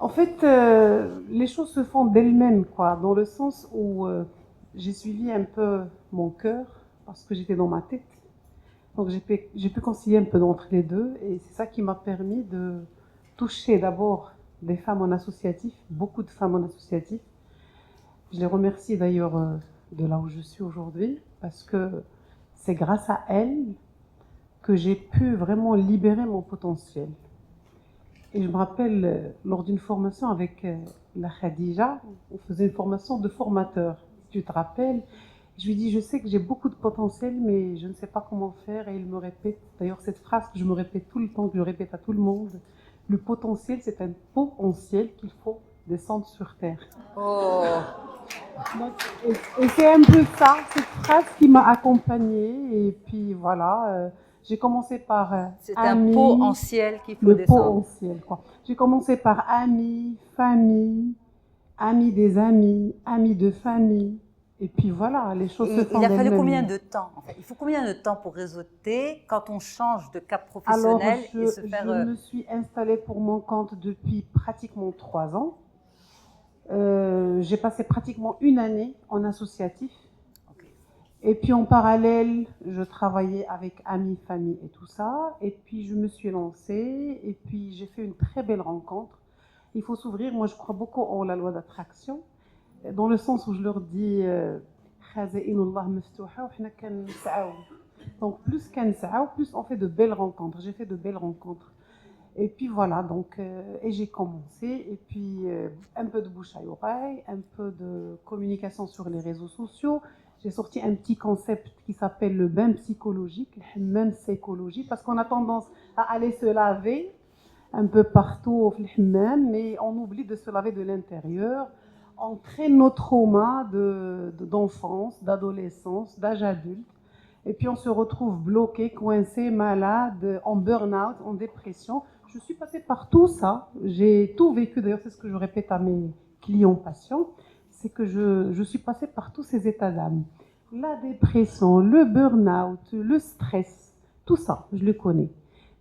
En fait, les choses se font d'elles-mêmes, quoi, dans le sens où j'ai suivi un peu mon cœur parce que j'étais dans ma tête. Donc j'ai pu concilier un peu d'entre les deux et c'est ça qui m'a permis de toucher d'abord des femmes en associatif, beaucoup de femmes en associatif. Je les remercie d'ailleurs de là où je suis aujourd'hui parce que c'est grâce à elles que j'ai pu vraiment libérer mon potentiel. Et je me rappelle, lors d'une formation avec la Khadija, on faisait une formation de formateur. Si tu te rappelles, je lui dis, je sais que j'ai beaucoup de potentiel, mais je ne sais pas comment faire. Et il me répète, d'ailleurs cette phrase que je me répète tout le temps, que je répète à tout le monde, le potentiel, c'est un potentiel qu'il faut descendre sur terre. Oh, Donc, et c'est un peu ça, cette phrase qui m'a accompagnée. Et puis voilà, j'ai commencé par c'est un pot en amis, ciel qu'il faut le descendre. potentiel, quoi. J'ai commencé par amis, famille, amis des amis, amis de famille. Et puis voilà, les choses se Et font il a fallu combien d'elles-mêmes. de temps en fait? Il faut combien de temps pour réseauter quand on change de cap Alors, professionnel et se je faire... me suis installée pour mon compte depuis pratiquement 3 ans. J'ai passé pratiquement une année en associatif. Okay. Et puis en parallèle, je travaillais avec amis, famille et tout ça. Et puis je me suis lancée et puis j'ai fait une très belle rencontre. Il faut s'ouvrir. Moi, je crois beaucoup en la loi d'attraction, dans le sens où je leur dis donc plus كنسعاو, plus on fait de belles rencontres. J'ai fait de belles rencontres. Et puis voilà, donc, et j'ai commencé, et puis un peu de bouche à oreille, un peu de communication sur les réseaux sociaux. J'ai sorti un petit concept qui s'appelle le bain psychologique, le hammam psychologie, parce qu'on a tendance à aller se laver un peu partout au hammam, mais on oublie de se laver de l'intérieur. On traîne nos traumas d'enfance, d'adolescence, d'âge adulte. Et puis on se retrouve bloqué, coincé, malade, en burn-out, en dépression. Je suis passée par tout ça. J'ai tout vécu. D'ailleurs, c'est ce que je répète à mes clients, patients. C'est que je suis passée par tous ces états d'âme. La dépression, le burn-out, le stress, tout ça, je le connais.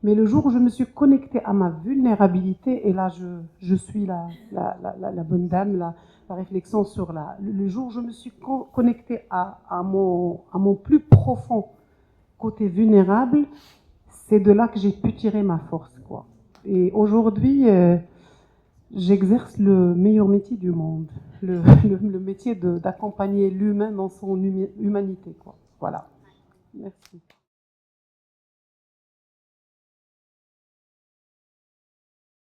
Mais le jour où je me suis connectée à ma vulnérabilité, et là je suis la bonne dame, la réflexion sur le jour où je me suis connectée à mon plus profond côté vulnérable, c'est de là que j'ai pu tirer ma force, quoi. Et aujourd'hui, j'exerce le meilleur métier du monde, le métier d'accompagner l'humain dans son humanité, quoi. Voilà. Merci.